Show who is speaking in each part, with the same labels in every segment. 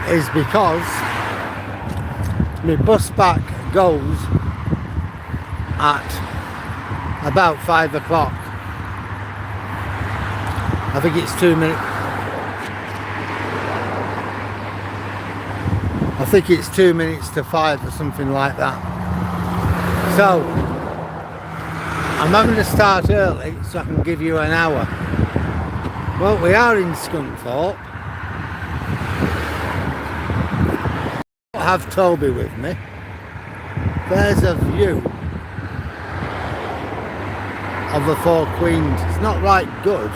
Speaker 1: is because my bus back goes at about 5 o'clock. I think it's 2 minutes. I think it's 2 minutes to 5 or something like that. So I'm having to start early so I can give you an hour. Well, we are in Scunthorpe. I have Toby with me. There's a view of the Four Queens. It's not right good.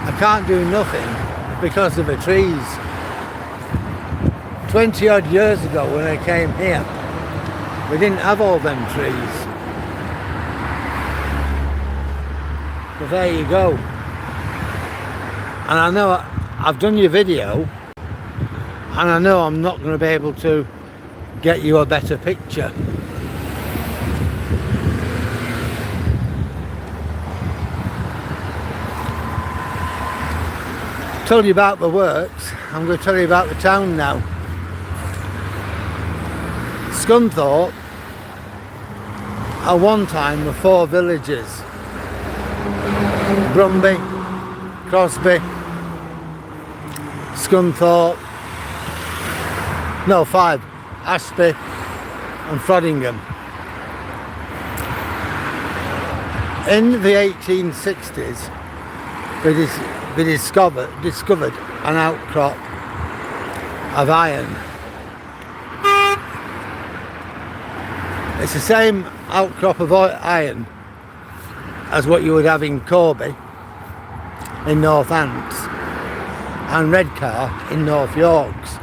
Speaker 1: I can't do nothing because of the trees. 20 odd years ago when I came here, we didn't have all them trees. But there you go. And I know I've done your video, and I know I'm not going to be able to get you a better picture. Told you about the works, I'm going to tell you about the town now. Scunthorpe at one time were 4 villages: Brumby, Crosby, Scunthorpe, no 5, Ashby and Frodingham. In the 1860s they discovered an outcrop of iron. It's the same outcrop of iron as what you would have in Corby in Northants and Redcar in North Yorks.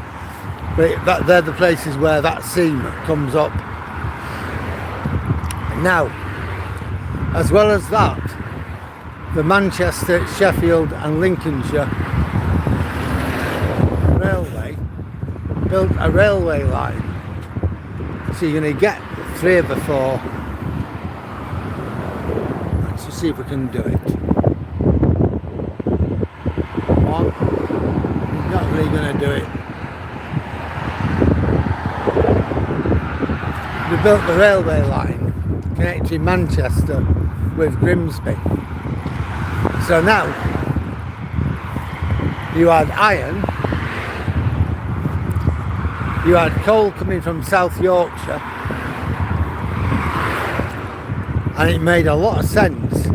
Speaker 1: But they're the places where that seam comes up. Now, as well as that, the Manchester, Sheffield and Lincolnshire Railway built a railway line. So you're going to get 3 of the 4. Let's just see if we can do it. 1. You're not really going to do it. We built the railway line connecting Manchester with Grimsby. So now you had iron, you had coal coming from South Yorkshire, and it made a lot of sense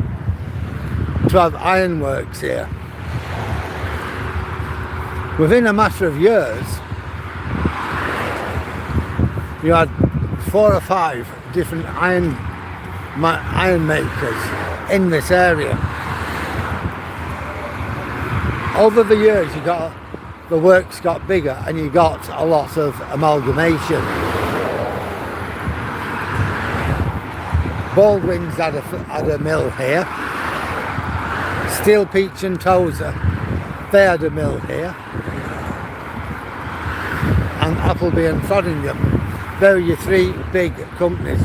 Speaker 1: to have ironworks here. Within a matter of years, you had 4 or 5 different iron makers in this area. Over the years, the works got bigger and you got a lot of amalgamation. Baldwin's had a mill here. Steel, Peach and Tozer, they had a mill here. And Appleby and Frodingham, they were your 3 big companies.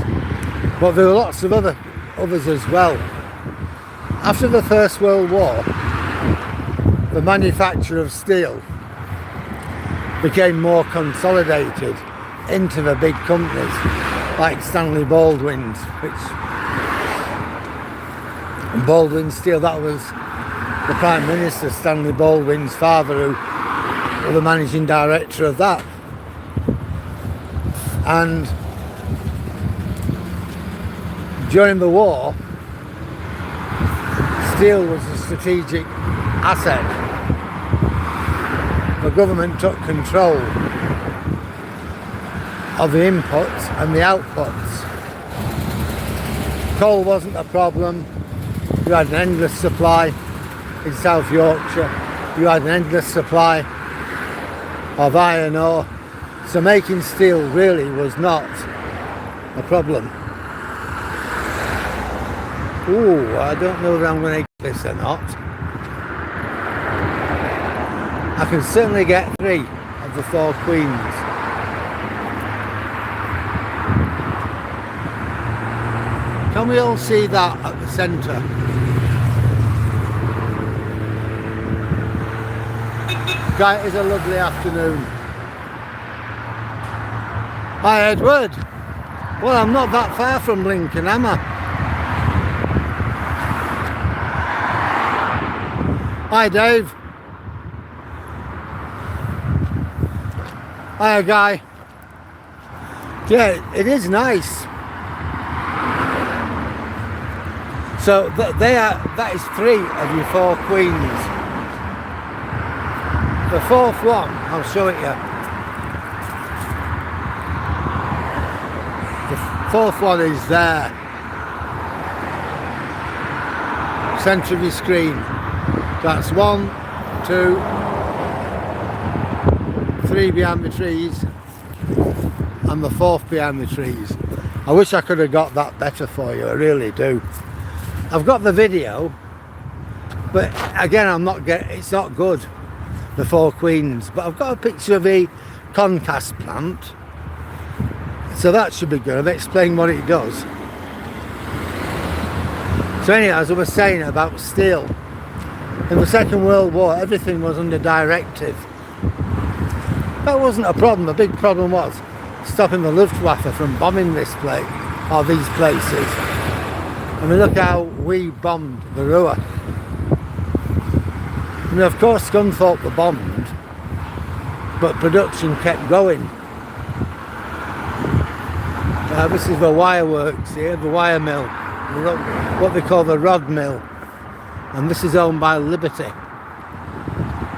Speaker 1: But there were lots of others as well. After the First World War, the manufacture of steel became more consolidated into the big companies like Stanley Baldwin's, and Baldwin Steel, that was the Prime Minister Stanley Baldwin's father who was the managing director of that. And during the war, steel was a strategic asset. The government took control of the inputs and the outputs. Coal wasn't a problem. You had an endless supply in South Yorkshire. You had an endless supply of iron ore. So making steel really was not a problem. Ooh, I don't know if I'm going to get this or not. I can certainly get 3 of the 4 queens. Can we all see that at the centre? Guy, it is a lovely afternoon. Hi Edward. Well, I'm not that far from Lincoln, am I? Hi Dave. Hi Guy. Yeah, it is nice. So that is 3 of your 4 queens. The 4th one, I'll show it you. The 4th one is there. Centre of your screen. That's 1, 2, 3 behind the trees, and the 4th behind the trees. I wish I could have got that better for you, I really do. I've got the video, but again it's not good, the 4 queens, but I've got a picture of a concast plant, so that should be good. I've explained what it does. So anyway, as I was saying about steel, in the Second World War everything was under directive. That wasn't a problem. The big problem was stopping the Luftwaffe from bombing this place or these places. I mean, look how we bombed the Ruhr. I mean, of course Scunthorpe were bombed, but production kept going. This is the wire works here, the wire mill, what they call the rod mill, and this is owned by Liberty.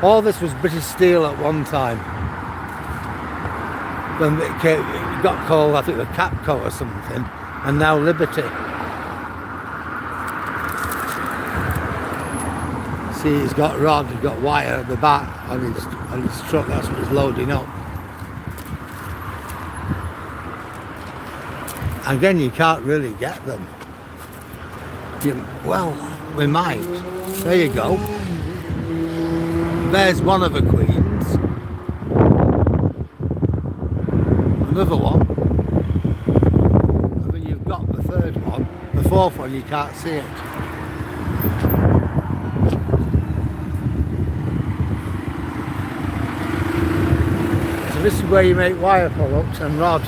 Speaker 1: All this was British Steel at one time. Then it got called, I think, the Capco or something, and now Liberty. See, he's got rod, he's got wire at the back on his truck. That's what he's loading up. Again, you can't really get them. Well, we might. There you go. There's one of the queens. Another one. And then you've got the 3rd one. The 4th one, you can't see it. So this is where you make wire products and rod.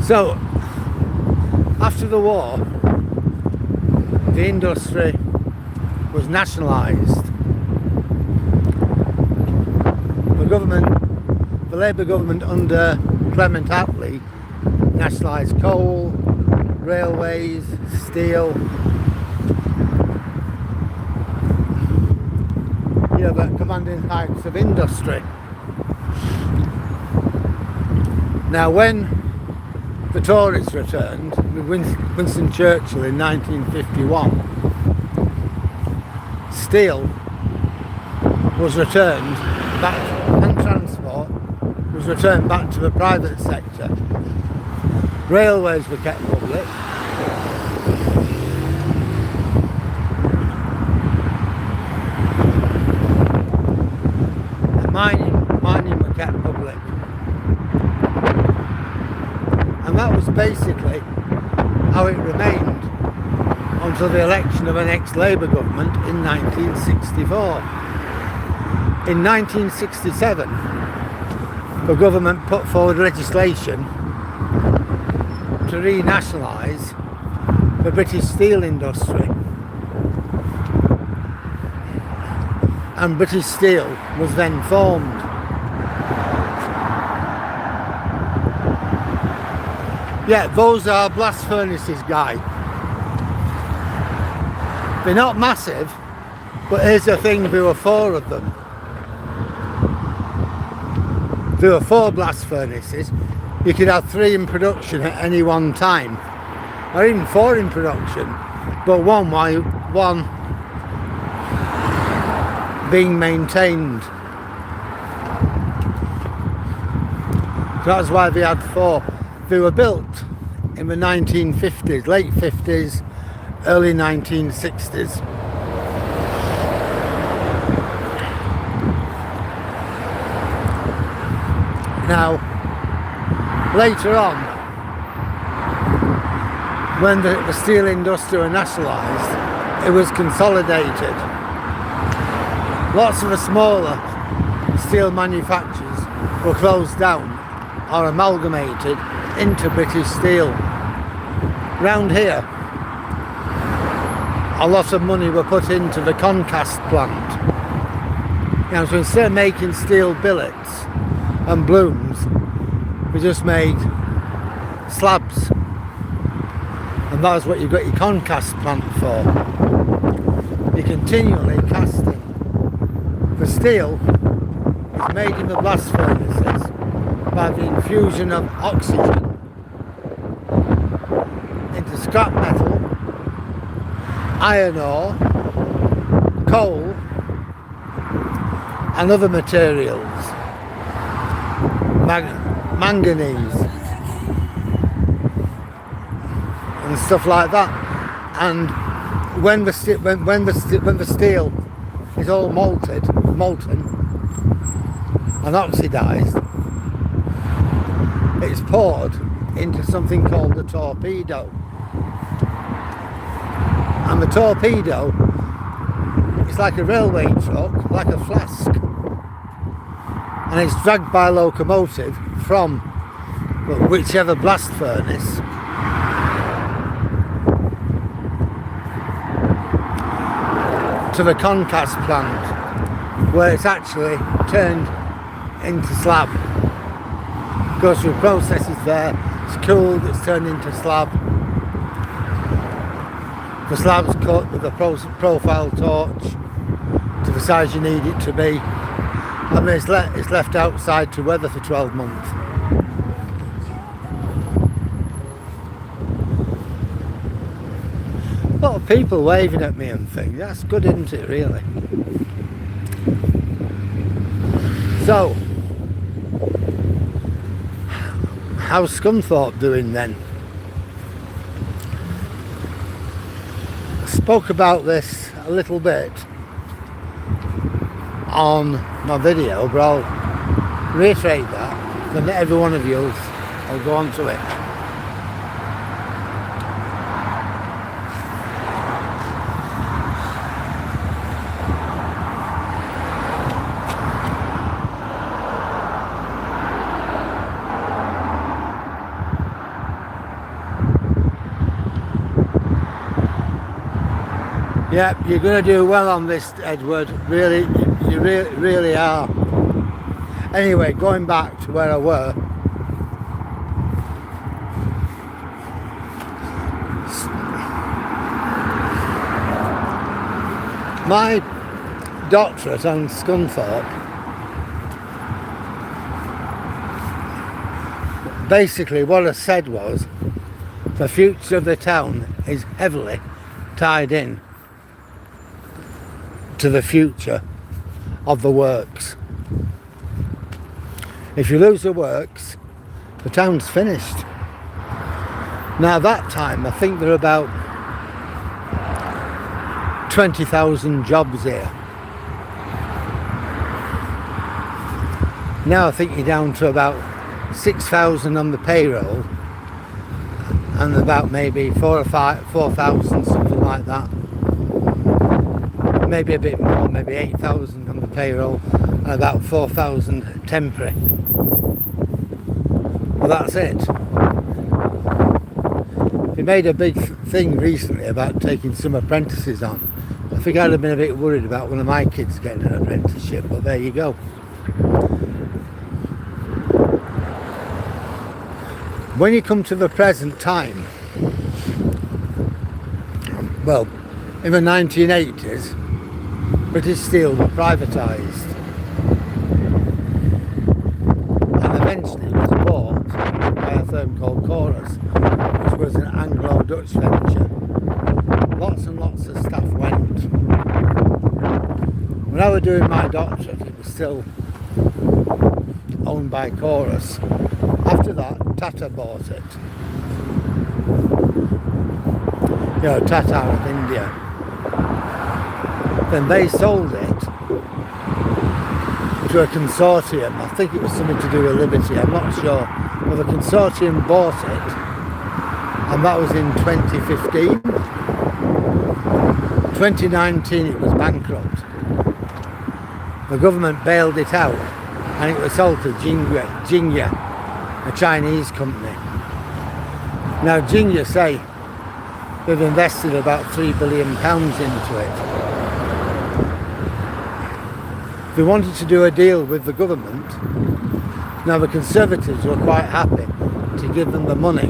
Speaker 1: So, after the war, the industry was nationalised. The Labour government under Clement Attlee nationalised coal, railways, steel. You know, the commanding heights of industry. Now, when the Tories returned with Winston Churchill in 1951, steel was returned back, and transport was returned back to the private sector. Railways were kept public. And mining were kept public. And that was basically how it remained until the election of an ex-Labour government in 1964. In 1967, the government put forward legislation to renationalise the British steel industry. And British Steel was then formed. Yeah, those are blast furnaces, Guy. They're not massive, but here's the thing, there were 4 of them. There were 4 blast furnaces. You could have 3 in production at any one time, or even 4 in production, but one being maintained. That's why they had 4. They were built in the 1950s, late 50s, early 1960s. Now, later on, when the steel industry were nationalised, it was consolidated. Lots of the smaller steel manufacturers were closed down or amalgamated into British Steel. Round here, a lot of money were put into the concast plant. You know, so instead of making steel billets and blooms, we just made slabs. And that's what you've got your concast plant for. You're continually casting. The steel is made in the blast furnaces by the infusion of oxygen into scrap metal, iron ore, coal and other materials, manganese and stuff like that. And when the steel is all molten and oxidized, it's poured into something called the torpedo. And the torpedo is like a railway truck, like a flask, and it's dragged by a locomotive from whichever blast furnace to the concast plant, where it's actually turned into slab. Goes through processes there, it's cooled, it's turned into slab. The slab's cut with a profile torch to the size you need it to be, and then it's left outside to weather for 12 months. A lot of people waving at me and things. That's good, isn't it, really? So, how's Scunthorpe doing then? I spoke about this a little bit on my video, but I'll reiterate that, then every one of you will go on to it. Yeah, you're going to do well on this, Edward. Really, you really are. Anyway, going back to where I were. My doctorate on Scunthorpe, basically what I said was the future of the town is heavily tied in to the future of the works. If you lose the works, the town's finished. Now that time I think there are about 20,000 jobs here. Now I think you're down to about 6,000 on the payroll and about maybe 4,000, something like that. Maybe a bit more, maybe 8,000 on the payroll and about 4,000 temporary. Well, that's it. We made a big thing recently about taking some apprentices on. I think I'd have been a bit worried about one of my kids getting an apprenticeship, but there you go. When you come to the present time, well, in the 1980s, British Steel were privatised, and eventually it was bought by a firm called Chorus, which was an Anglo-Dutch venture. Lots and lots of staff went. When I was doing my doctorate, it was still owned by Chorus. After that, Tata bought it. You know, Tata of India. Then they sold it to a consortium. I think it was something to do with Liberty, I'm not sure. But the consortium bought it and that was in 2015. 2019 it was bankrupt. The government bailed it out and it was sold to Jingya, a Chinese company. Now Jingya say they've invested about £3 billion into it. They wanted to do a deal with the government. Now the Conservatives were quite happy to give them the money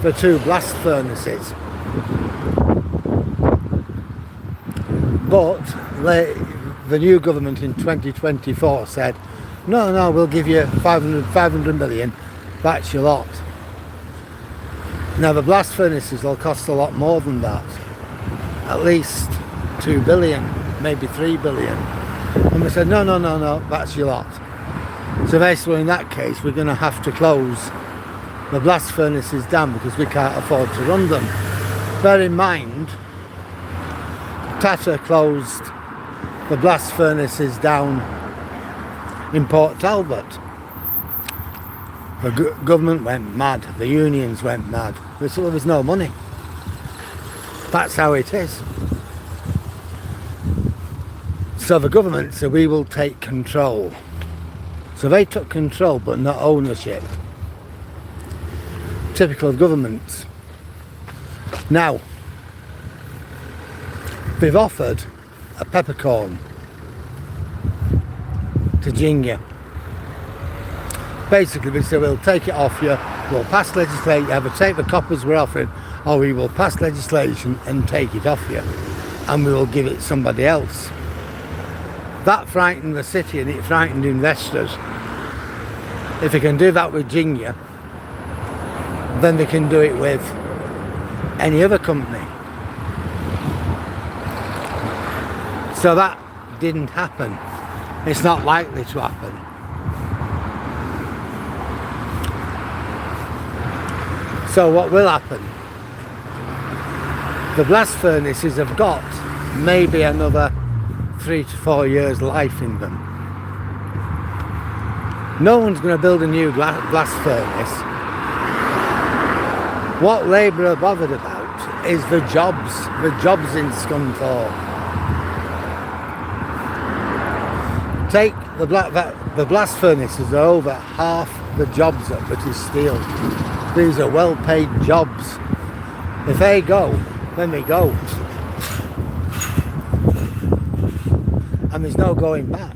Speaker 1: for 2 blast furnaces. But the new government in 2024 said, no, we'll give you 500 million, that's your lot. Now the blast furnaces will cost a lot more than that, at least 2 billion, maybe 3 billion. And we said, no, that's your lot. So basically in that case we're going to have to close the blast furnaces down because we can't afford to run them. Bear in mind, Tata closed the blast furnaces down in Port Talbot. The government went mad, the unions went mad. There was no money. That's how it is. So the government said we will take control. So they took control but not ownership. Typical of governments. Now, they've offered a peppercorn to Jingya. Basically they said we'll take it off you, we'll pass legislation, either take the coppers we're offering or we will pass legislation and take it off you and we will give it somebody else. That frightened the city and it frightened investors. If they can do that with Jingya, then they can do it with any other company. So that didn't happen. It's not likely to happen. So what will happen? The blast furnaces have got maybe another 3 to 4 years life in them. No one's going to build a new blast furnace. What Labour are bothered about is the jobs in Scunthorpe. Take the blast furnaces are over half the jobs at British Steel. These are well-paid jobs. If they go, then they go. And there's no going back.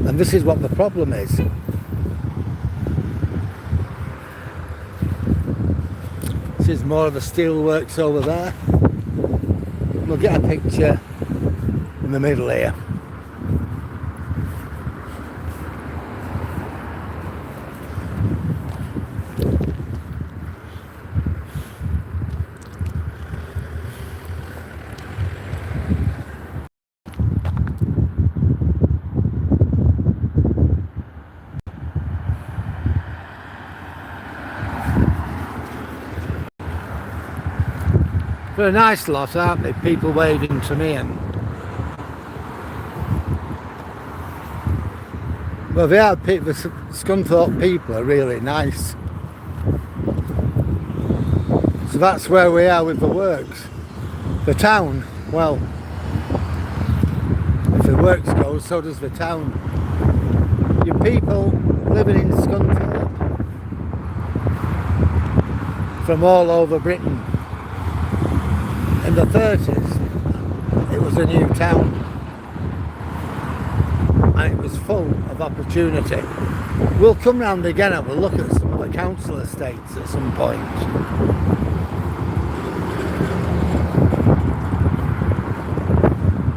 Speaker 1: And this is what the problem is. This is more of the steelworks over there. We'll get a picture in the middle here. They're a nice lot, aren't they? People waving to me and... Well, they are, the Scunthorpe people are really nice. So that's where we are with the works. The town, well, if the works go, so does the town. Your people living in Scunthorpe from all over Britain. In the 30s, it was a new town and it was full of opportunity. We'll come round again and we'll look at some of the council estates at some point.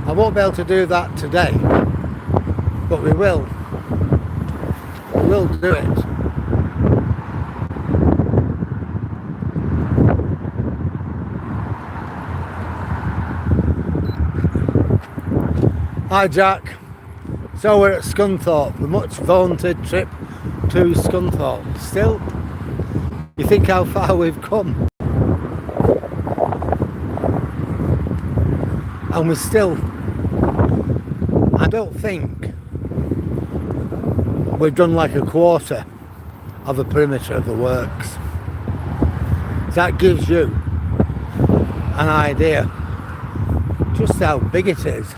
Speaker 1: I won't be able to do that today, but we will. We'll do it. Hi Jack, so we're at Scunthorpe, the much vaunted trip to Scunthorpe. Still, you think how far we've come? And we're still, I don't think we've done like a quarter of the perimeter of the works. That gives you an idea just how big it is.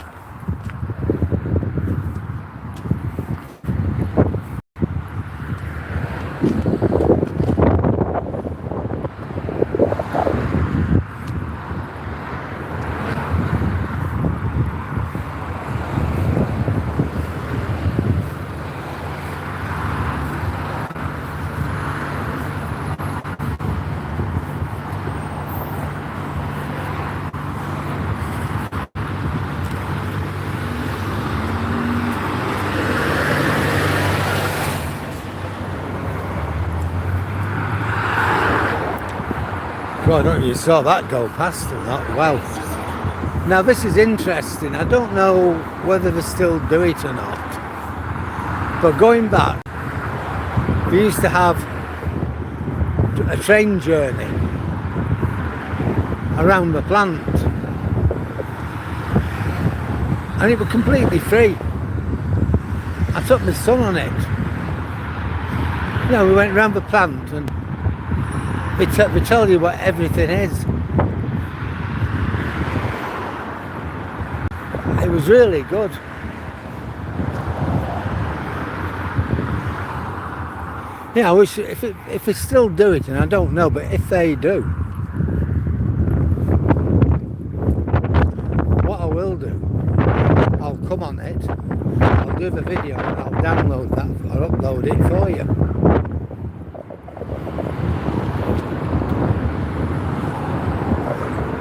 Speaker 1: Well, I don't know if you saw that go past or not. Wow. Now this is interesting. I don't know whether they still do it or not. But going back, we used to have a train journey around the plant. And it was completely free. I took my son on it. You know, we went around the plant and they tell you what everything is. It was really good. Yeah, I wish if they still do it, and I don't know, but if they do, what I will do, I'll come on it, I'll do the video, and I'll download that or upload it for you.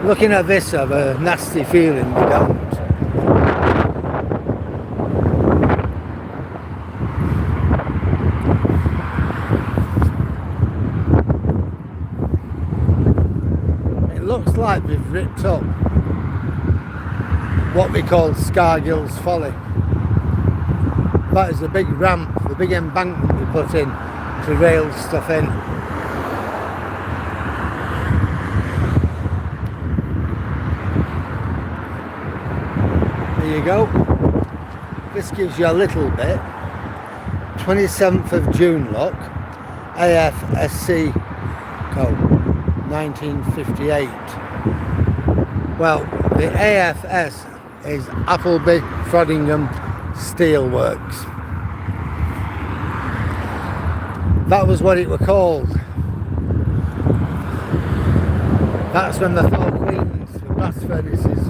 Speaker 1: Looking at this, I have a nasty feeling we don't. It looks like we've ripped up what we call Scargill's Folly. That is the big ramp, the big embankment we put in to rail stuff in. There you go. This gives you a little bit. 27th of June, look. AFSC code 1958. Well, the AFS is Appleby Frodingham Steelworks. That was what it was called. That's when the four queens, the blast furnaces,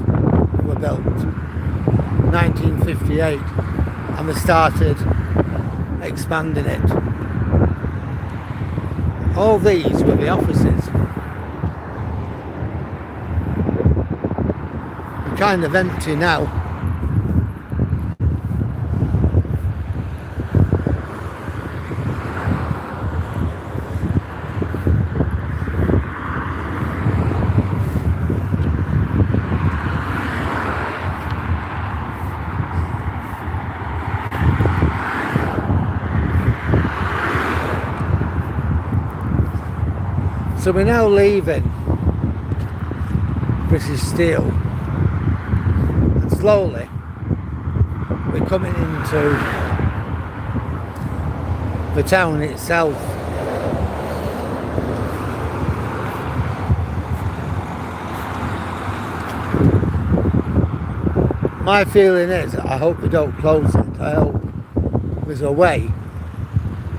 Speaker 1: were built. 1958, and they started expanding it. All these were the offices. They're kind of empty now. So we're now leaving British Steel, and slowly we're coming into the town itself. My feeling is, I hope they don't close it. I hope there's a way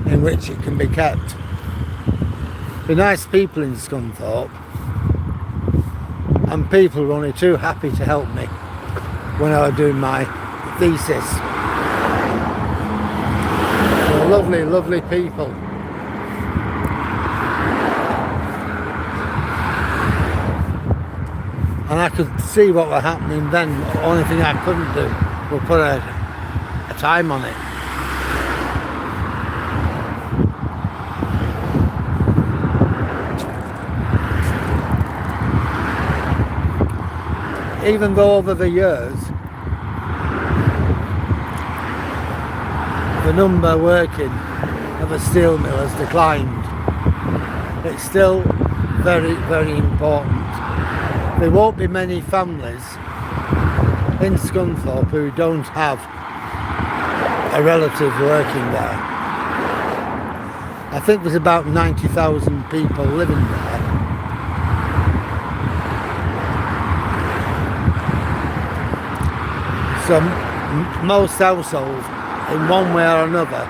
Speaker 1: in which it can be kept. The nice people in Scunthorpe, and people were only too happy to help me when I was doing my thesis. They're lovely, lovely people. And I could see what was happening then. The only thing I couldn't do was put a time on it. Even though over the years the number working at the steel mill has declined, it's still very, very important. There won't be many families in Scunthorpe who don't have a relative working there. I think there's about 90,000 people living there. So most households, in one way or another,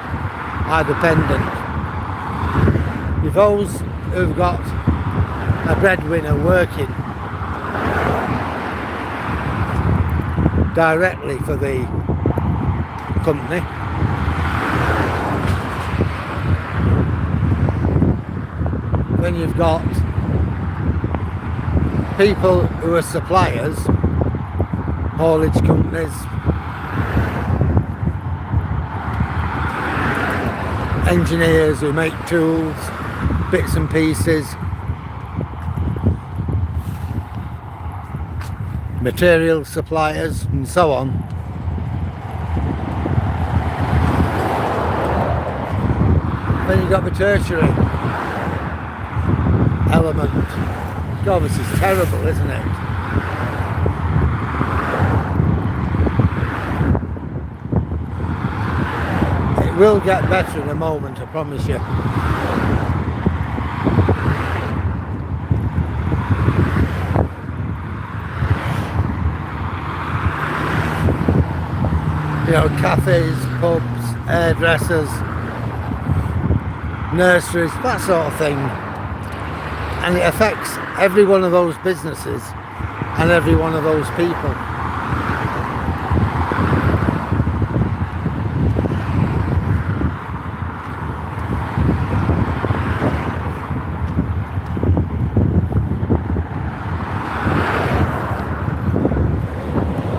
Speaker 1: are dependent. You've those who've got a breadwinner working directly for the company. Then you've got people who are suppliers, haulage companies, engineers who make tools, bits and pieces, material suppliers and so on. Then you've got the tertiary element. God, this is terrible, isn't it? It will get better in a moment, I promise you. You know, cafes, pubs, hairdressers, nurseries, that sort of thing. And it affects every one of those businesses and every one of those people.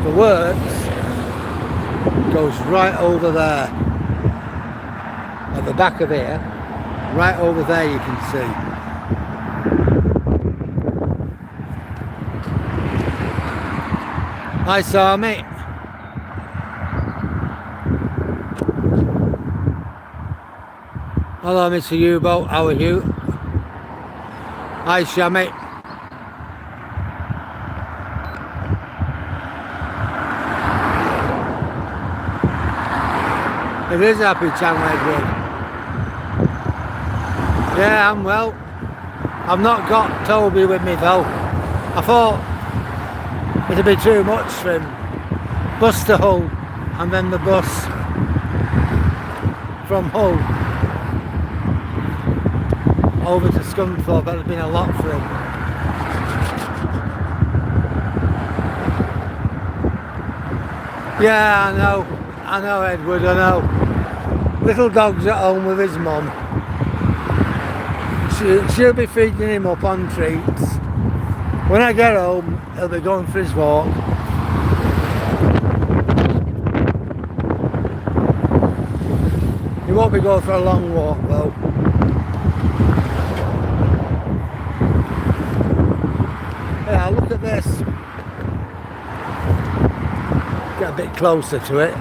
Speaker 1: The works goes right over there, at the back of here, right over there you can see. Hi Sammy. Hello Mr. U-boat, how are you? Hi Shammy. It is Happy Channel, Edward. Yeah, I'm well. I've not got Toby with me though. I thought it'd be too much for him. Bus to Hull and then the bus from Hull over to Scunthorpe. That'd have been a lot for him. Yeah, I know Edward, I know. Little dog's at home with his mum. She'll be feeding him up on treats. When I get home, he'll be going for his walk. He won't be going for a long walk though. Yeah, look at this. Get a bit closer to it.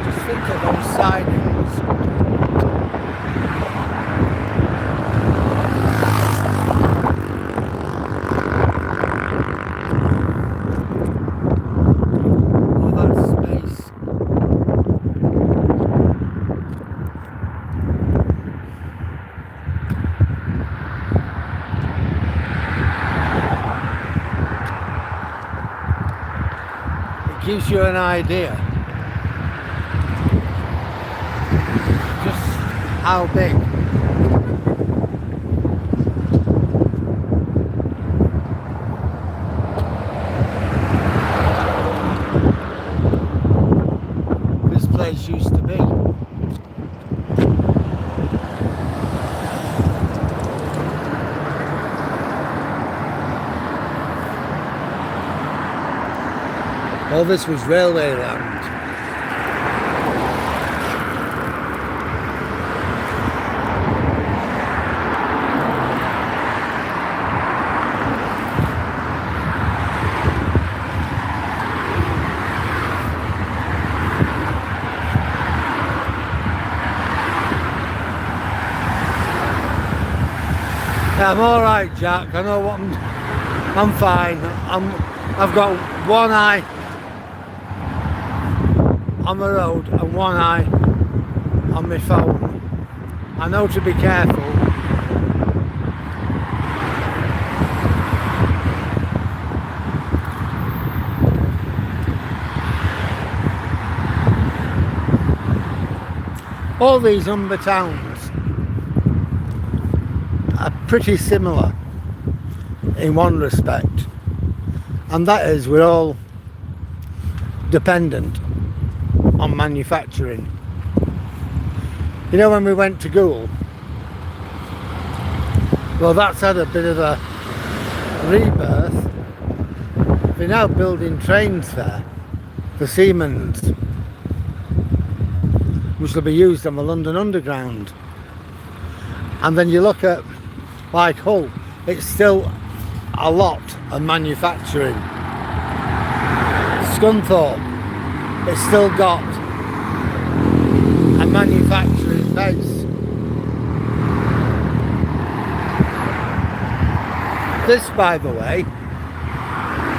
Speaker 1: Just think of those sidings. All that space. Gives you an idea just how big this place used to be. All this was railway land. Yeah, I'm all right, Jack. I know what I'm fine. I've got one eye on the road and one eye on my phone. I know to be careful. All these Humber towns are pretty similar in one respect, and that is we're all dependent on manufacturing. You know, when we went to Goole, well, that's had a bit of a rebirth. They're now building trains there for Siemens, which will be used on the London Underground. And then you look at like Hull, it's still a lot of manufacturing. Scunthorpe, it's still got a manufacturing base. This, by the way,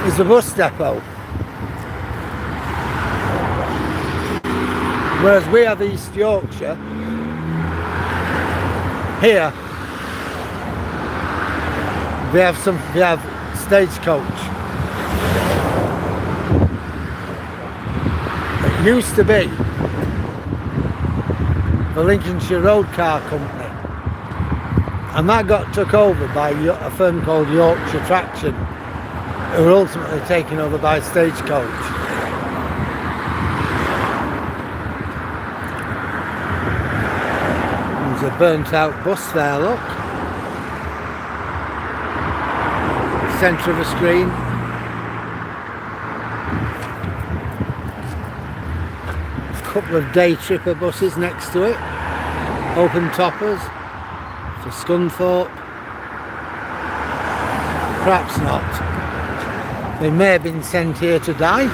Speaker 1: is a bus depot. Whereas we have East Yorkshire, here we have Stagecoach. It used to be the Lincolnshire Road Car Company, and that got took over by a firm called Yorkshire Traction, who were ultimately taken over by Stagecoach. There's a burnt out bus there, look. Centre of the screen. A couple of day tripper buses next to it. Open toppers for Scunthorpe. Perhaps not. They may have been sent here to die.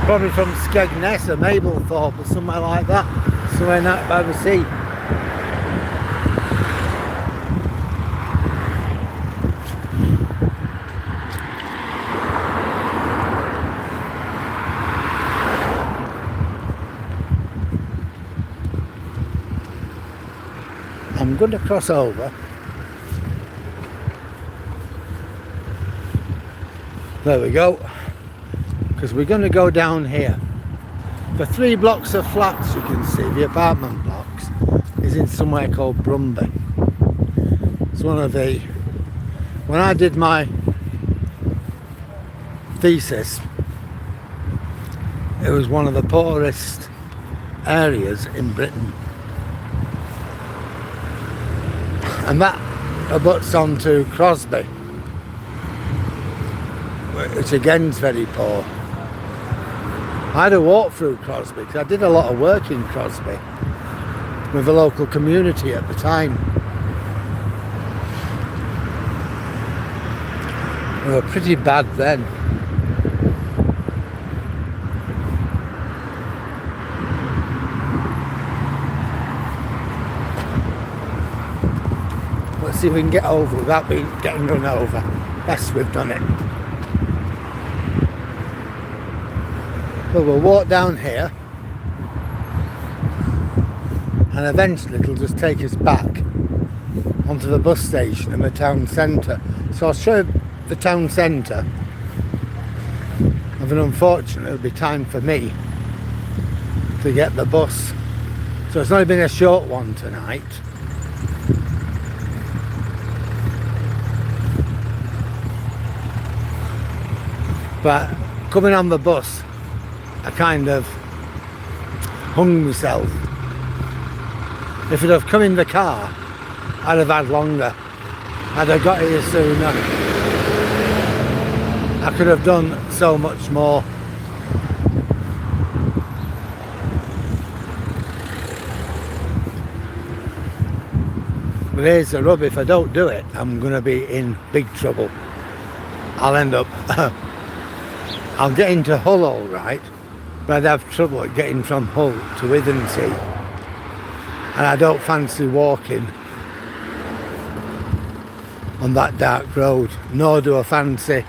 Speaker 1: Probably from Skegness or Mablethorpe or somewhere like that. Somewhere out by the sea. I'm going to cross over. There we go. Because we're going to go down here. The 3 blocks of flats you can see, the apartment blocks, is in somewhere called Brumby. It's one of the... When I did my thesis, it was one of the poorest areas in Britain. And that abuts onto Crosby, which again is very poor. I had a walk through Crosby because I did a lot of work in Crosby with the local community at the time. We were pretty bad then. Let's see if we can get over without getting run over. Yes, we've done it. Well, we'll walk down here and eventually it'll just take us back onto the bus station in the town centre. So I'll show you the town centre, and then unfortunately it'll be time for me to get the bus. So it's only been a short one tonight. But coming on the bus, I kind of hung myself. If I'd have come in the car, I'd have had longer. I'd have got here sooner. I could have done so much more. But here's the rub, if I don't do it, I'm going to be in big trouble. I'll end up... I'll get into Hull all right, but I'd have trouble getting from Hull to Withensea. And I don't fancy walking on that dark road, nor do I fancy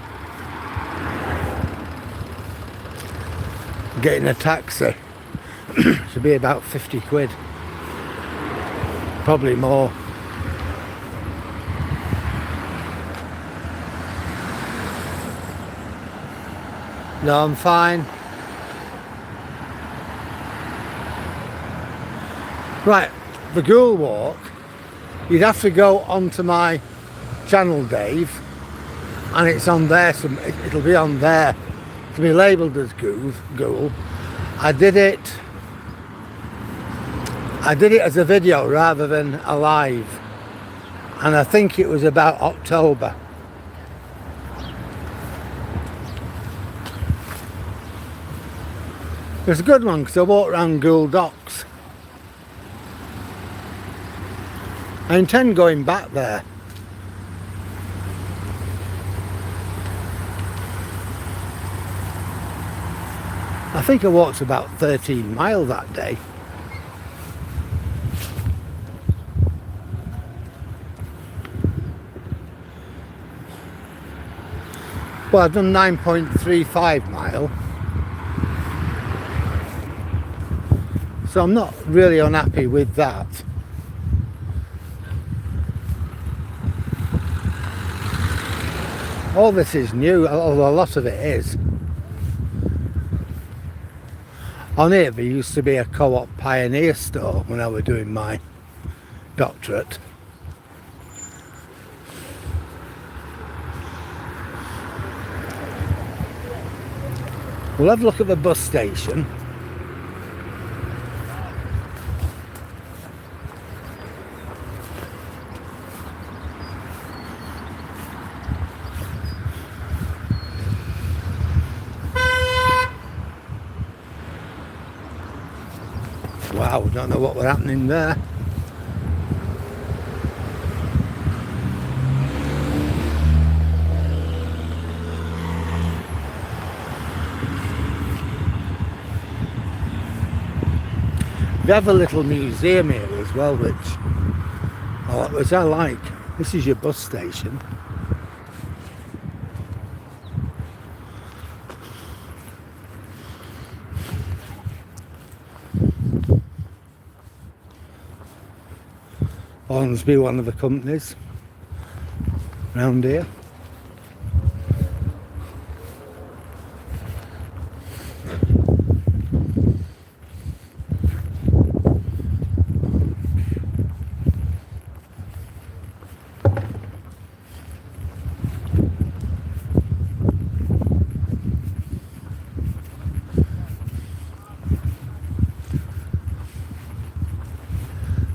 Speaker 1: getting a taxi should be about 50 quid, probably more. No, I'm fine. Right, the Ghoul Walk, you'd have to go onto my channel, Dave, and it's on there, it'll be on there. It'll be labelled as Ghoul. I did it as a video rather than a live, and I think it was about October. It was a good one because I walked around Ghoul Docks. I intend going back there. I think I walked about 13 miles that day. Well, I've done 9.35 mile. So I'm not really unhappy with that. All this is new, although a lot of it is. On here there used to be a Co-op Pioneer store when I was doing my doctorate. We'll have a look at the bus station. Wow, don't know what was happening there. They have a little museum here as well, which I like. This is your bus station. Hornsby, one of the companies around here.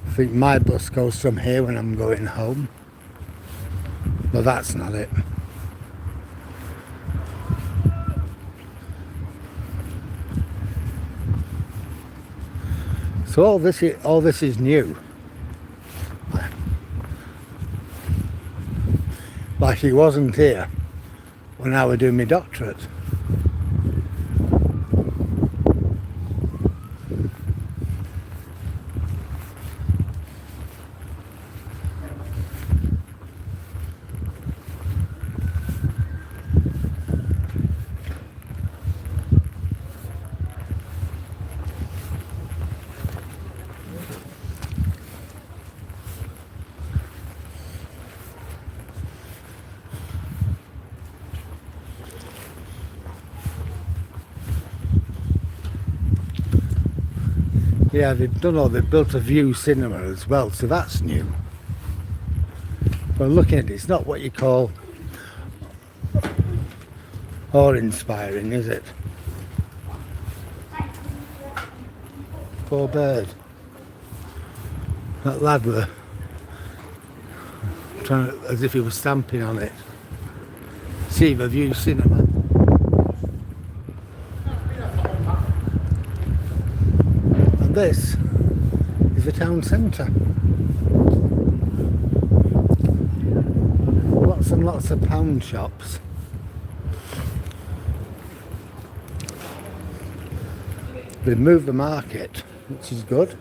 Speaker 1: I think my bus goes from here when I'm going home, but that's not it. So all this is new. Like it wasn't here when I was doing my doctorate. Yeah, they've built a view cinema as well, so that's new. But looking at it, it's not what you call awe-inspiring, is it? Poor bird. That lad were trying to, as if he was stamping on it. See the view cinema. This is the town centre. Lots and lots of pound shops. They've moved the market, which is good.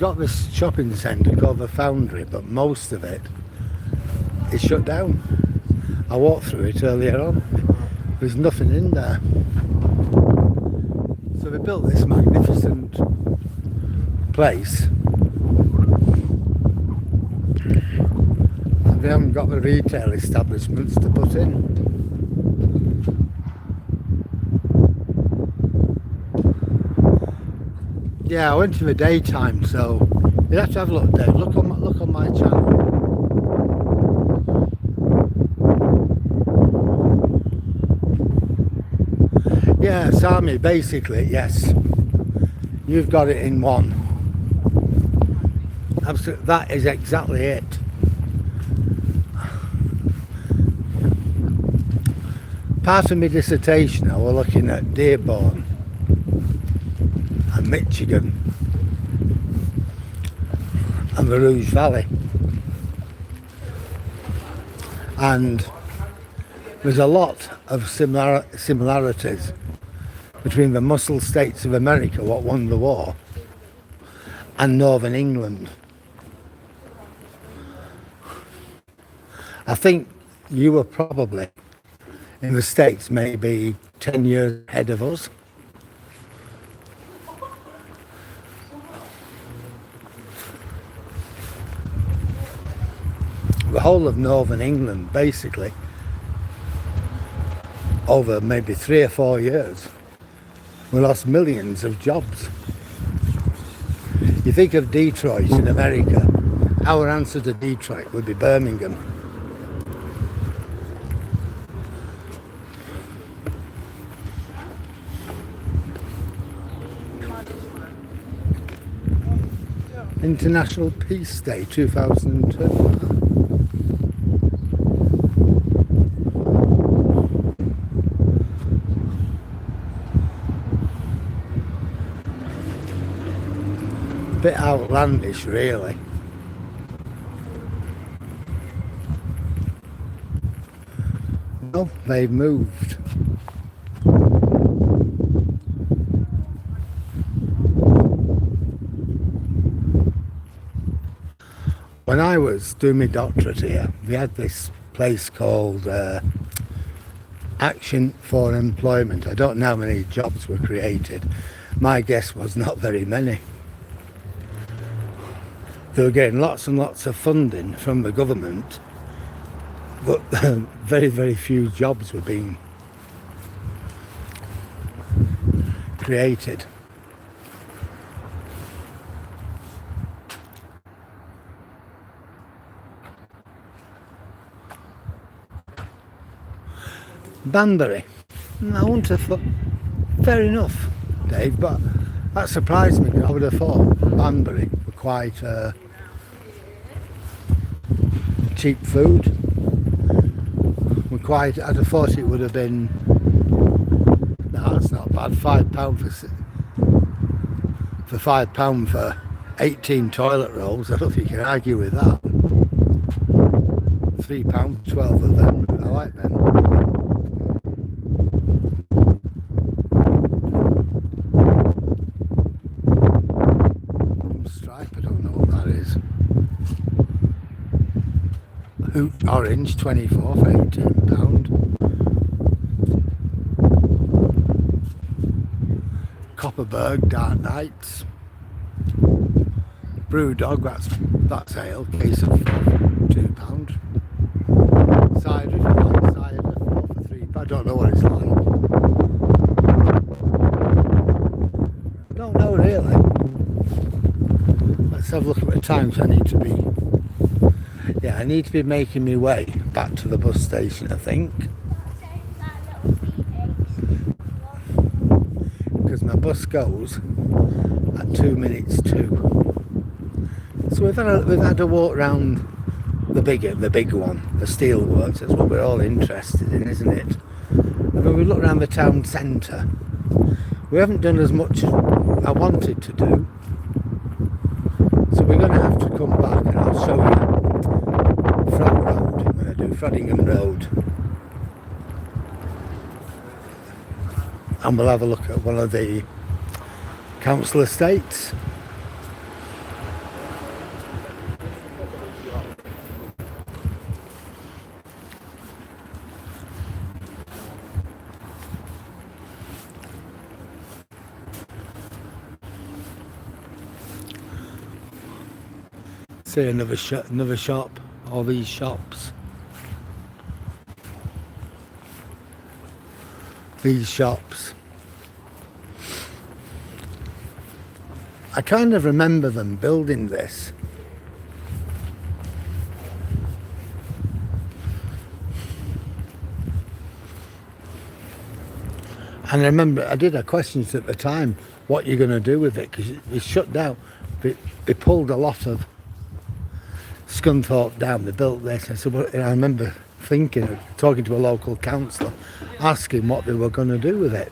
Speaker 1: got this shopping centre called the Foundry, but most of it is shut down. I walked through it earlier on. There's nothing in there. So they built this magnificent place. And they haven't got the retail establishments to put in. Yeah, I went in the daytime, so you have to have a look, Dave. Look on my channel. Yeah, Sami, basically, yes. You've got it in one. Absolutely, that is exactly it. Part of my dissertation, I was looking at Dearborn and Michigan and the Rouge Valley, and there's a lot of similarities between the Muscle States of America, what won the war, and Northern England. I think you were probably in the States maybe 10 years ahead of us. The whole of Northern England, basically, over maybe 3 or 4 years, we lost millions of jobs. You think of Detroit in America, our answer to Detroit would be Birmingham. International Peace Day 2002. Bit outlandish, really. Well, they've moved. When I was doing my doctorate here, we had this place called Action for Employment. I don't know how many jobs were created. My guess was not very many. They were getting lots and lots of funding from the government, but very, very few jobs were being created. Banbury, I wouldn't have thought, fair enough, Dave, but that surprised me. I would have thought Banbury were quite cheap food. I'd have thought it would have been, no, that's not bad, £5 for £5 for 18 toilet rolls. I don't think you can argue with that. £3, 12 of them, I like them. Stripe, I don't know what that is. Orange 24 for £18. Copperberg Dark Nights. Brewdog, that's ale, case of £2. Cider, if you like cider, 4 for £3. I don't know what it's like. Don't know really. Let's have a look at the times. I need to be making my way back to the bus station, I think, because my bus goes at 2 minutes to. So we've had a walk round the big one, the steelworks. That's what we're all interested in, isn't it? And when we look around the town centre, we haven't done as much as I wanted to do. So we're going to have to come back and I'll show you Frog Road when I do Frodingham Road. And we'll have a look at one of the council estates. See another shop, all these shops. These shops. I kind of remember them building this. And I remember I did have questions at the time, what you're going to do with it, because it shut down. They pulled a lot of Scunthorpe down, they built this. I said, well, I remember thinking, talking to a local councillor, asking what they were going to do with it.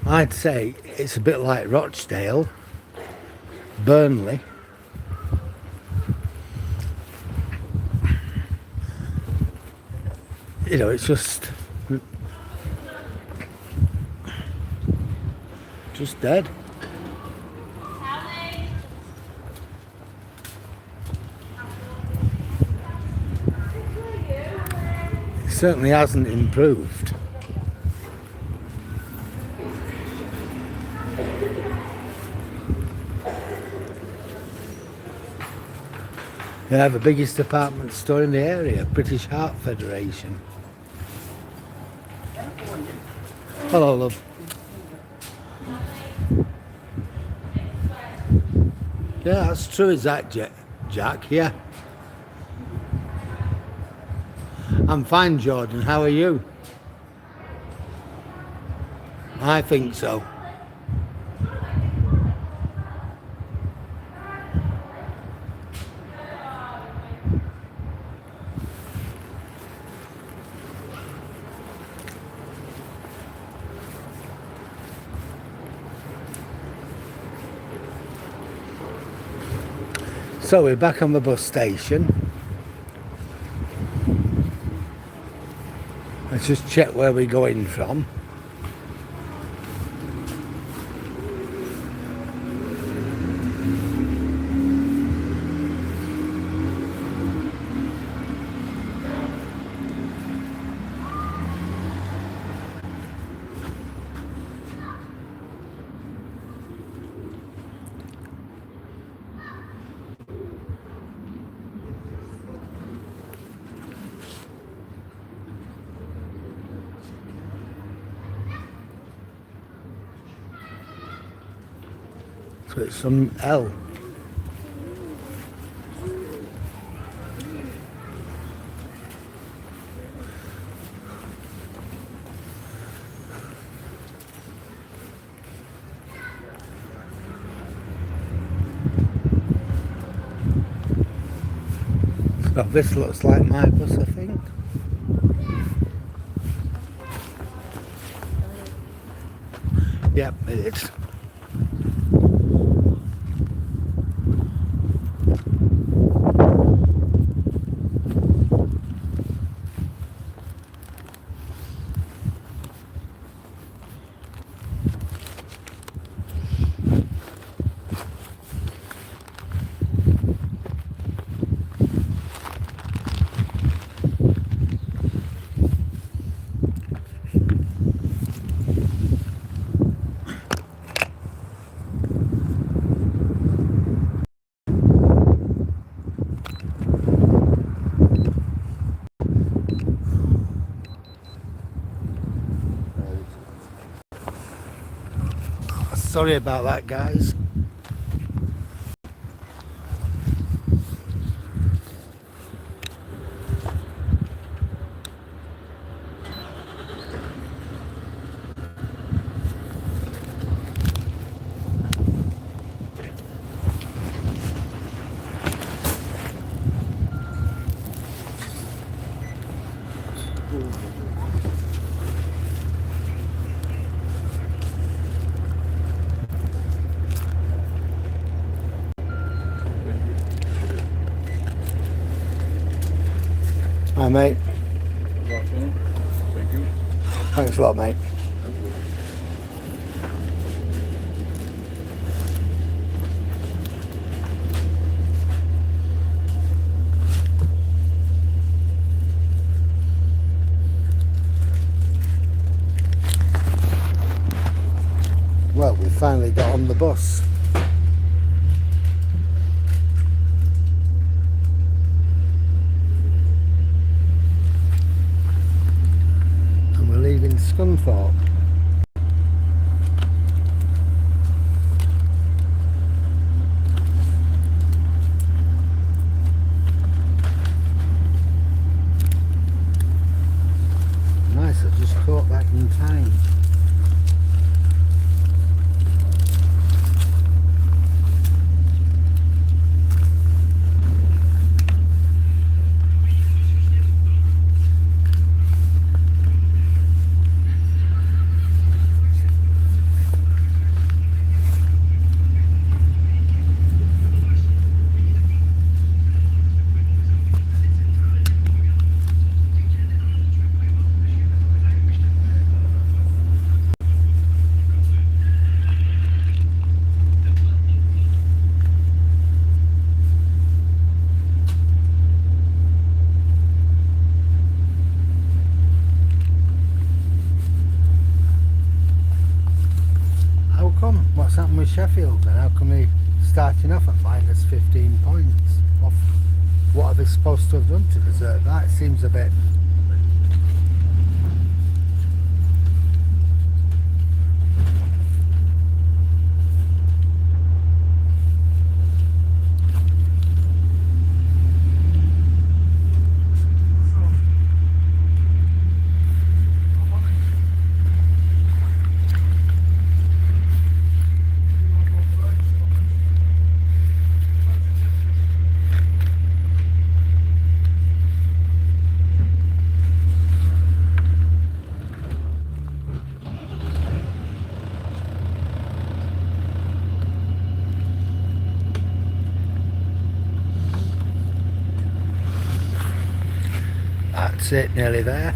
Speaker 1: I'd say it's a bit like Rochdale, Burnley. You know, it's just dead. It certainly hasn't improved. They have the biggest department store in the area, British Heart Federation. Hello, love. Yeah, that's true, is that, Jack? Yeah. I'm fine, Jordan. How are you? I think so. So we're back on the bus station. Let's just check where we're going from. So it's some L. So this looks like my bus, I think. Yep, it is. Sorry about that, guys. Hi, mate.
Speaker 2: Thank you.
Speaker 1: Thanks a lot, mate. got on the bus. And we're leaving Scunthorpe. Nice, I just caught back in time. What's happened with Sheffield and how come they starting off at minus 15 points? What are they supposed to have done to deserve that? It seems a bit... That's it, nearly there.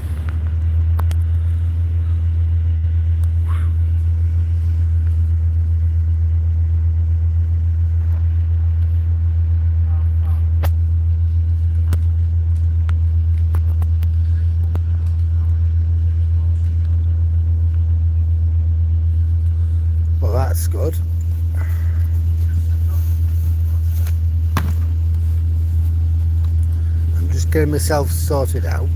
Speaker 1: Well, that's good. I'm just getting myself sorted out.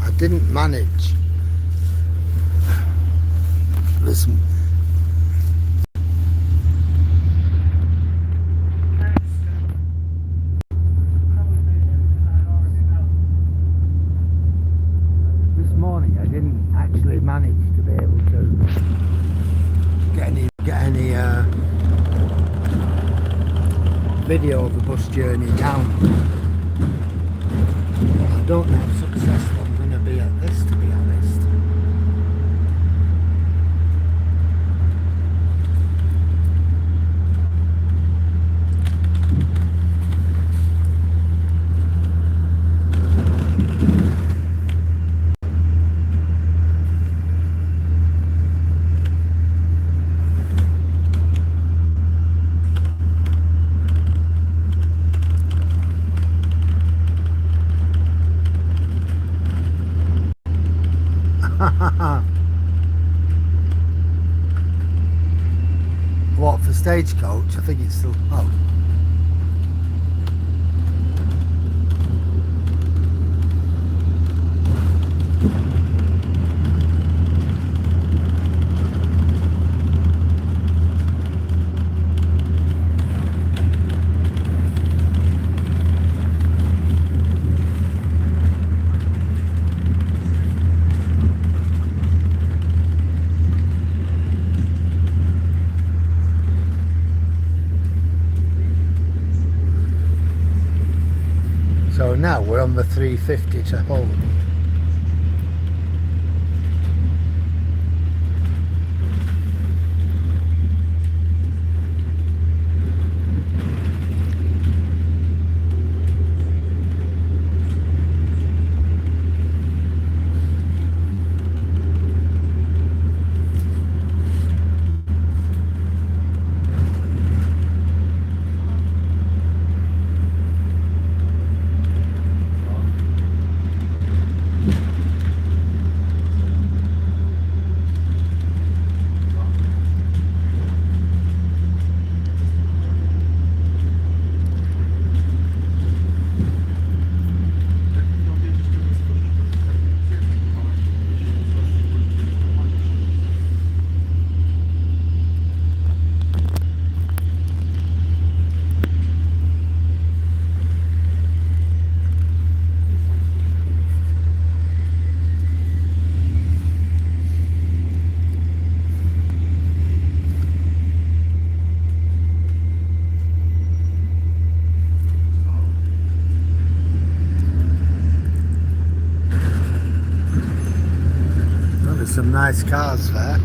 Speaker 1: I didn't manage. Listen. This morning I didn't actually manage to be able to get any video of the bus journey down. I don't know how successful I'm going to be at this, to be honest. What, for Stagecoach? I think it's still... Oh. So now we're on the 350 to Hull. some nice cars there.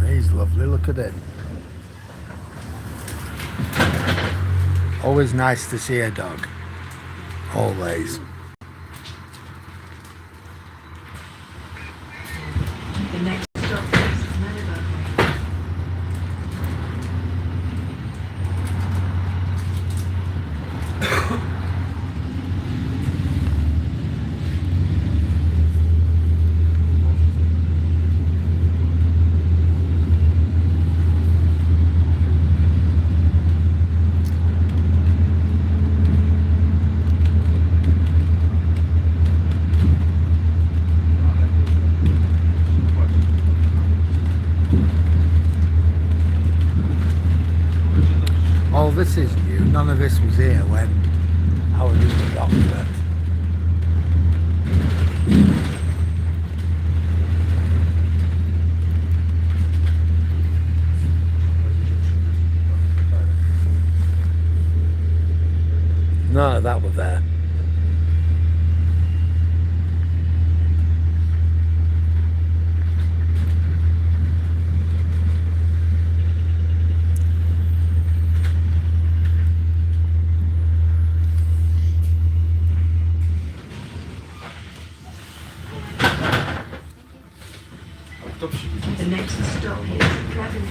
Speaker 1: He's lovely, look at it. Always nice to see a dog. Always.
Speaker 2: The next stop is Humber.
Speaker 1: All this is new. None of this was here when I was in the doctorate. None of that was there.
Speaker 2: The next stop is Dragon.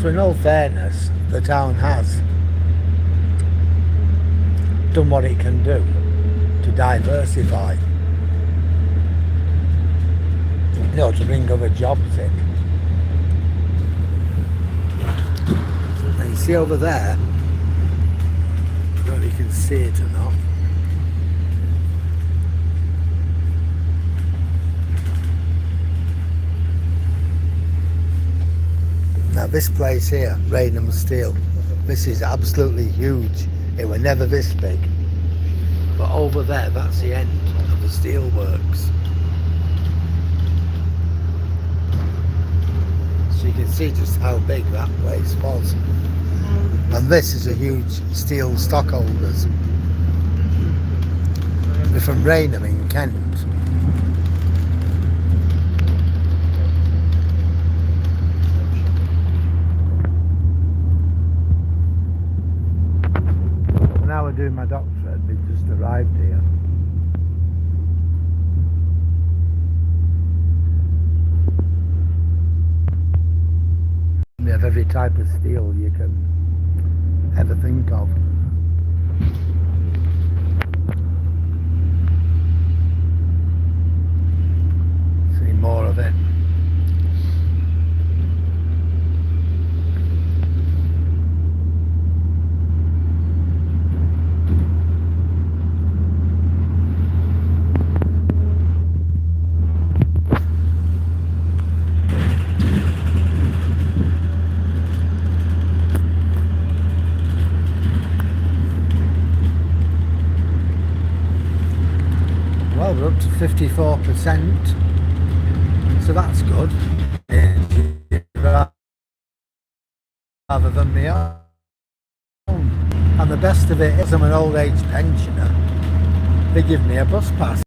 Speaker 1: So in all fairness, the town has done what it can do to diversify. You know, to bring other jobs in. And you see over there, I don't know if you can see it or not. Now this place here, Raynham Steel, this is absolutely huge. It was never this big. But over there, that's the end of the steelworks. So you can see just how big that place was. And this is a huge steel stockholders. They're from Raynham in Kent. When I was doing my doctorate, we just arrived here. We have every type of steel you can ever think of. See more of it. Well, we're up to 54%, so that's good. Rather than my own. And the best of it is I'm an old age pensioner. They give me a bus pass.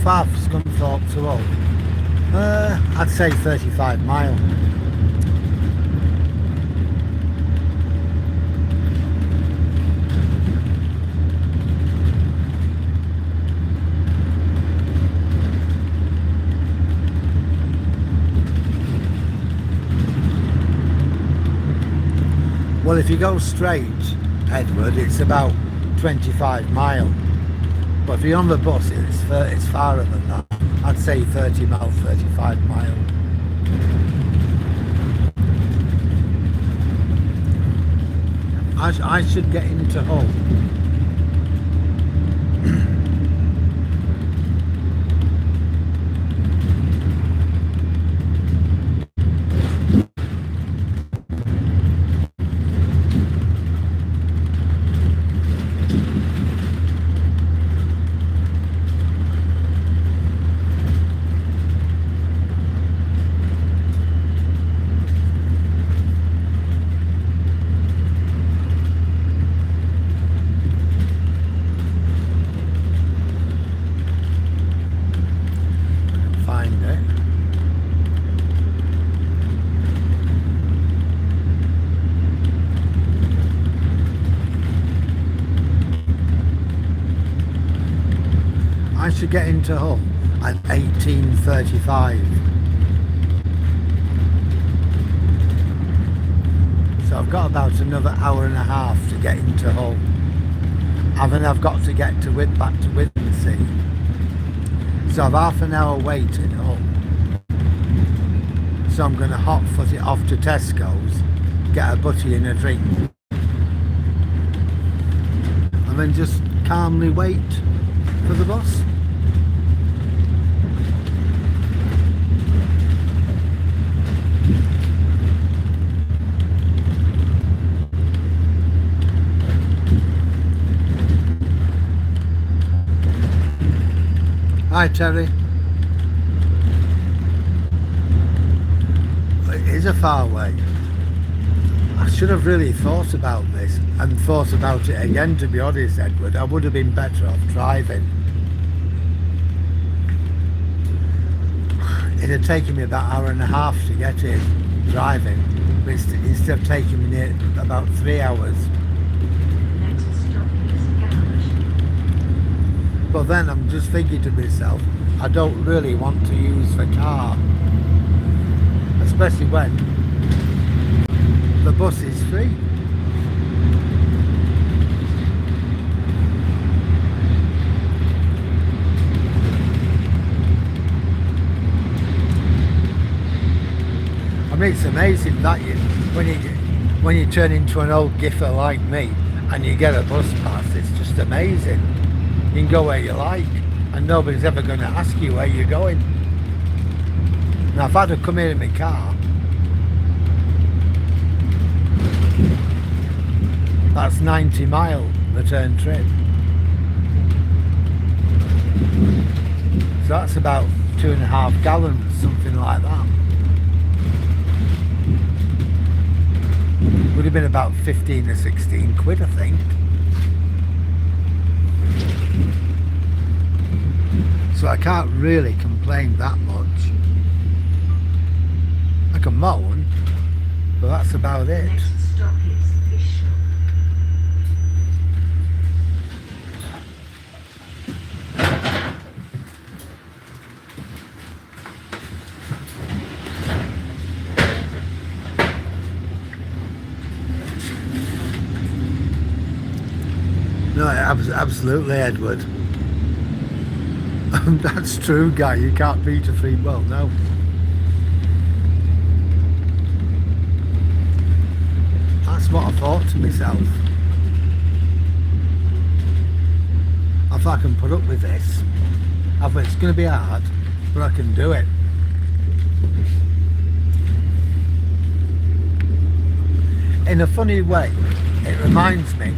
Speaker 1: far from Scunthorpe to Hull? I'd say 35 mile. Well, if you go straight, Edward, it's about 25 mile. But if you're on the bus, it's farther than that. I'd say 30 mile, 35 mile. I should get into Hull. I should get into Hull at 18:35. So I've got about another hour and a half to get into Hull. And then I've got to get back to Withensea. So I've half an hour wait in Hull. So I'm going to hot foot it off to Tesco's, get a butty and a drink. And then just calmly wait for the bus. Hi Terry. It is a far way. I should have really thought about this and thought about it again, to be honest, Edward. I would have been better off driving. It had taken me about an hour and a half to get here driving, but instead of taking me about 3 hours.
Speaker 2: Next stop is Garage.
Speaker 1: But then I'm just thinking to myself, I don't really want to use the car, especially when the bus is free. I mean, it's amazing that when you turn into an old giffer like me and you get a bus pass, it's just amazing. You can go where you like and nobody's ever going to ask you where you're going. Now if I'd have come here in my car, that's 90 mile return trip. So that's about 2.5 gallons, something like that. Would have been about 15 or 16 quid, I think. So I can't really complain that much. I can moan, but that's about it.
Speaker 2: Next stop is Fish Shop.
Speaker 1: No, absolutely, Edward. That's true, Guy. You can't beat a free. Well, no. That's what I thought to myself. If I can put up with this, I think it's going to be hard, but I can do it. In a funny way, it reminds me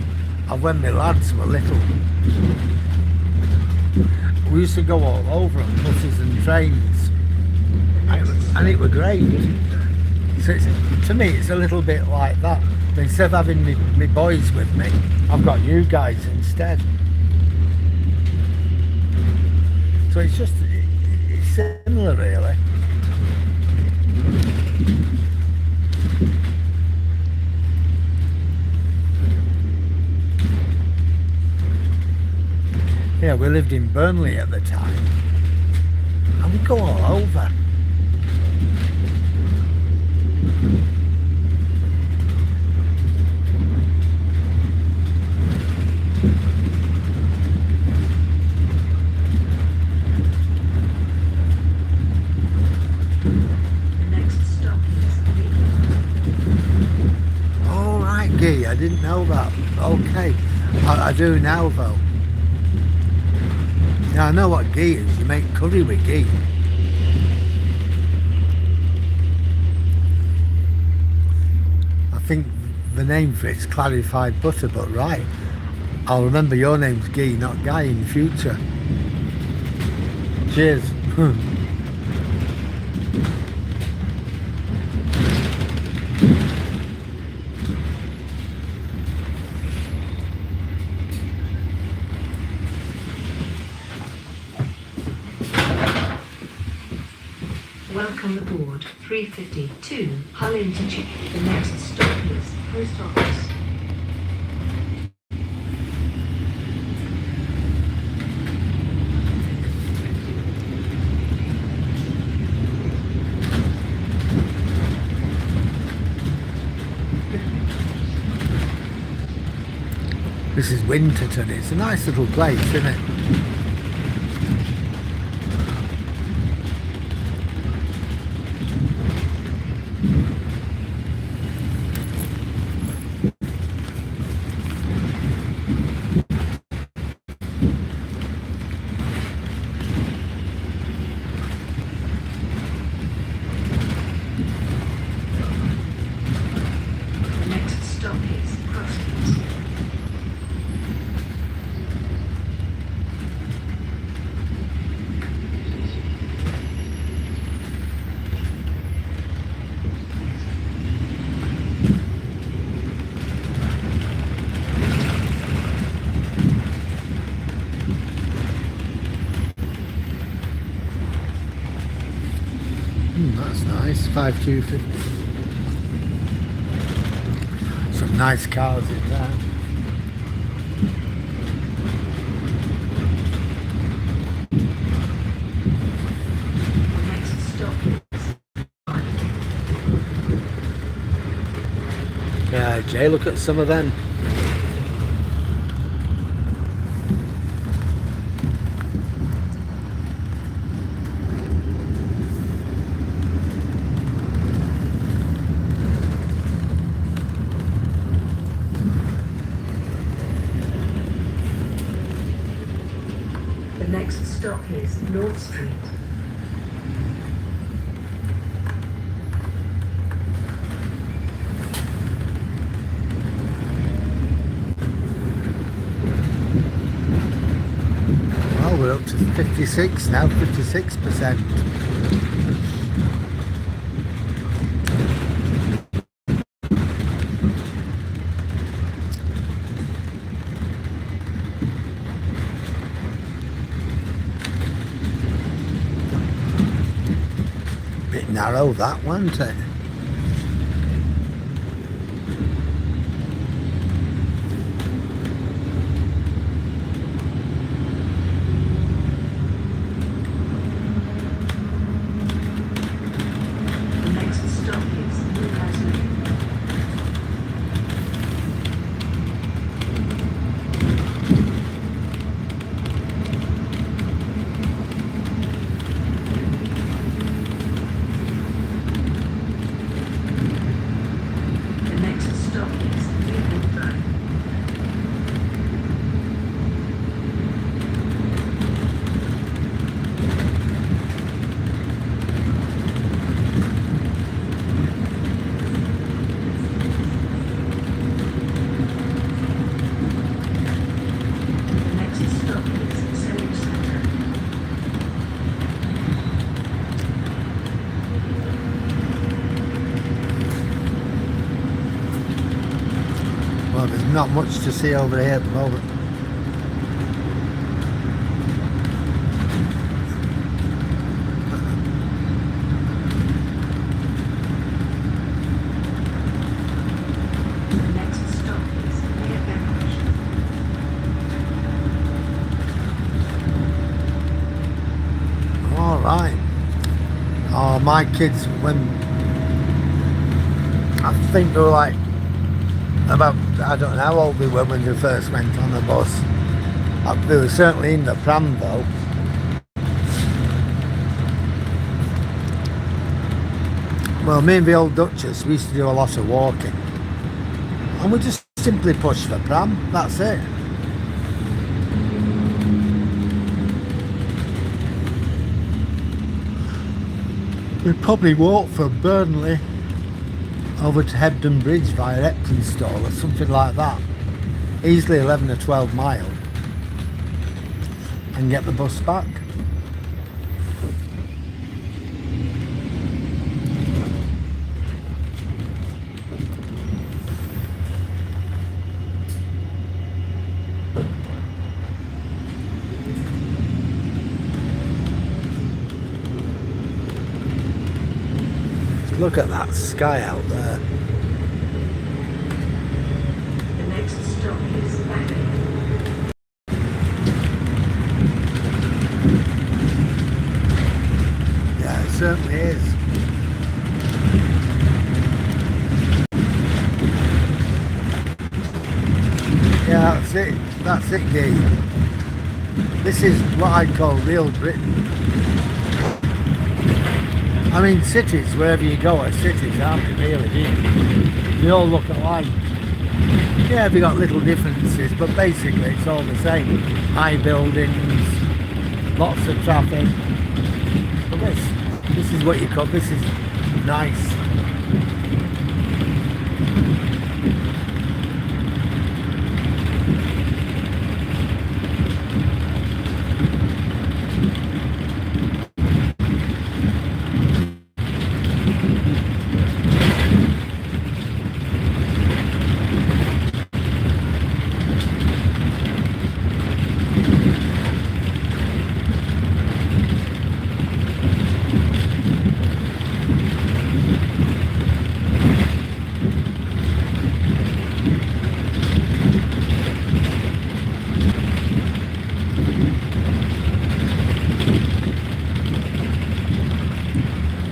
Speaker 1: of when my lads were little. We used to go all over on buses and trains, and it was great. So to me, it's a little bit like that. But instead of having me boys with me, I've got you guys instead. So it's just, it's similar really. Yeah, we lived in Burnley at the time, and we go all over.
Speaker 2: The next stop is Lee.
Speaker 1: All right, Gee, I didn't know that. Okay, I do now though. Yeah, I know what ghee is. You make curry with ghee. I think the name for it's clarified butter, but right. I'll remember your name's Guy, not Guy in future. Cheers.
Speaker 2: Welcome aboard 352 Hull Interchange. The next stop is Post Office.
Speaker 1: This is Winterton. It's a nice little place, isn't it?
Speaker 2: The next stop is Crosskeys.
Speaker 1: That's nice. 5250. Some nice cars in there.
Speaker 2: The next stop is
Speaker 1: Yeah, Jay, look at some of them.
Speaker 2: The next stop is North Street.
Speaker 1: Well, we're up to 56 now, 56%. Bit narrow that, wasn't it?
Speaker 2: The next stop is Hessle. The next stop is Humber. The next stop is Selling Centre.
Speaker 1: Well, there's not much to see over here at the moment. Oh, my kids, when I think they were like about, I don't know how old they were when they first went on the bus. They were certainly in the pram though. Well, me and the old Duchess, we used to do a lot of walking. And we just simply push the pram, that's it. We'd probably walk from Burnley over to Humber Bridge via Eptonstall or something like that. Easily 11 or 12 miles. And get the bus back. Look at that sky out there.
Speaker 2: The next stop is Hessle.
Speaker 1: Yeah, it certainly is. Yeah, that's it, Guy. This is what I call real Britain. I mean, cities, wherever you go, are cities, aren't they, really, do you? They all look alike. Yeah, they've got little differences, but basically it's all the same. High buildings, lots of traffic. But this is what you call, this is nice.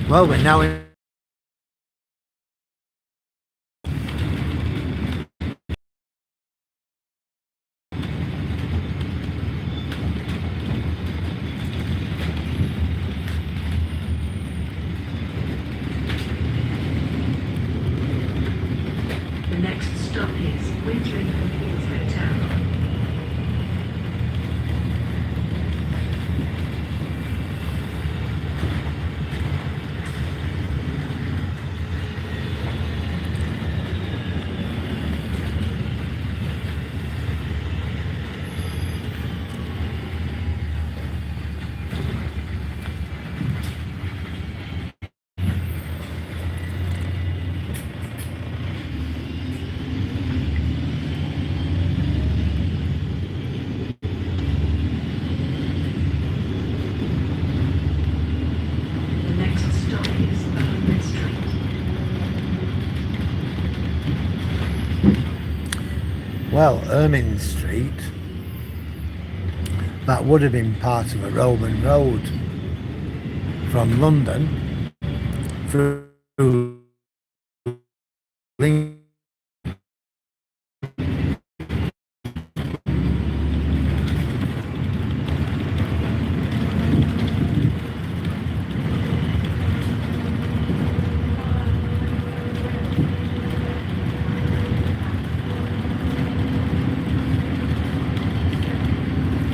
Speaker 1: Well, we're now in
Speaker 2: The next stop is Wintering Hotel. The next stop is Humber Street.
Speaker 1: Well, Ermine Street, that would have been part of a Roman road from London through Lincoln.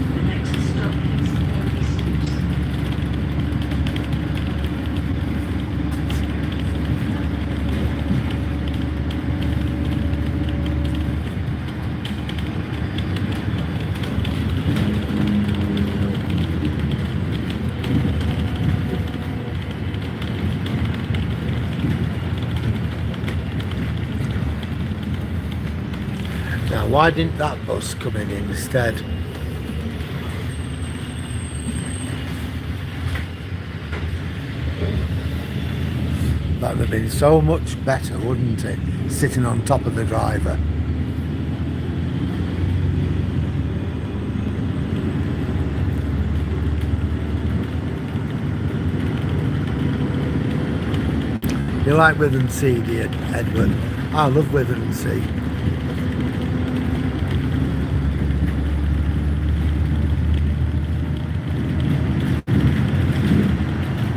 Speaker 2: The next stop is Humber Street.
Speaker 1: Now, why didn't that bus come in instead? That would have been so much better, wouldn't it? Sitting on top of the driver. You like Withensea, do you, Edward? I love Withensea.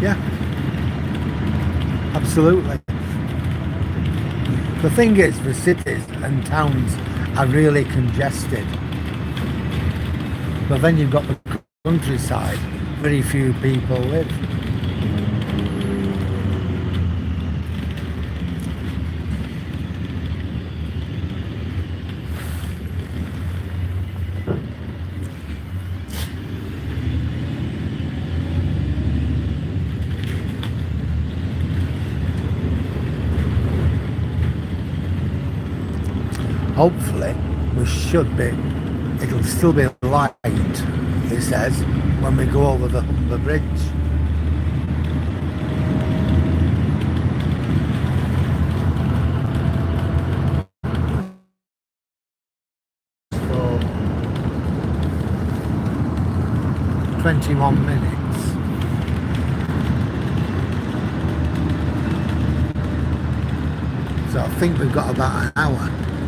Speaker 1: Yeah, absolutely. The thing is, the cities and towns are really congested. But then you've got the countryside, very few people live. Hopefully, we should be, it'll still be light, it says, when we go over the Humber Bridge. So, 21 minutes. So I think we've got about an hour.